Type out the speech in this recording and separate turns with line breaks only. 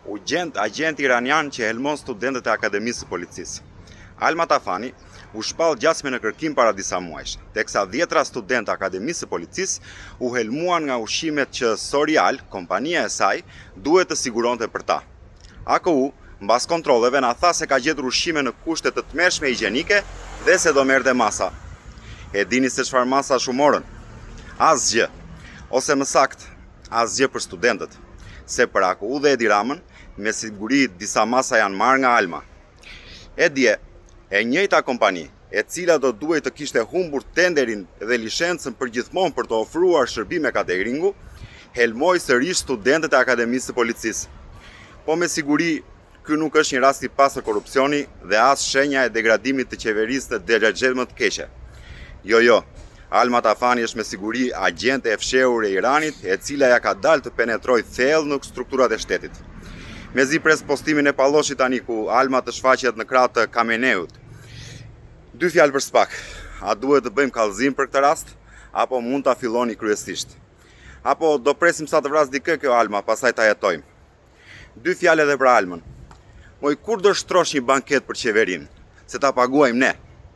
u gjend agent iranian që helmon studentët e Akademisë së Policisë. Alma Tafani u shpall gjasme në kërkim para disa muajsh, teksa 10 studentë Akademisë së Policisë u helmuan nga ushimet që Sorial, kompania e saj, duhet të siguronte për ta. AKU, mbas kontrolleve, na tha se ka gjetur ushqime në kushte të tmerrshme higjienike dhe se do merrte masa. E dini se çfarë masa shumorën? Asgjë. Ose më sakt, asgjë për studentët. Se për AKU dhe Edi Ramën, me siguri disa masa janë marrë nga Alma. E dje, e njëjta kompani, e cila do duhet të kishte humbur tenderin dhe licencën përgjithmonë për të ofruar shërbime cateringu, helmoi sërish studentët e Akademisë së Policisë. Po me siguri, ky nuk është një rast i pasur korrupsioni dhe as shenja e degradimit të qeverisë në drejtje më të keqe. Jo, Alma Tafani është me siguri agente e fshehur e Iranit, e cila ja ka dalë të penetrojë thellë në strukturat e shtetit. Mezi pres postimin e Palloshit tani ku Alma të shfaqet në krah të Kameneut. 2 fjalë për spak. A duhet të bëjmë kallëzim për këtë rast, apo mund ta filloni kryesisht? Apo do presim sa të vras dikë kjo Alma, pastaj ta jetojmë? 2 fjalë edhe për Almën. Moj, kur do shtrosh një banket për qeverinë, se ta paguajmë ne?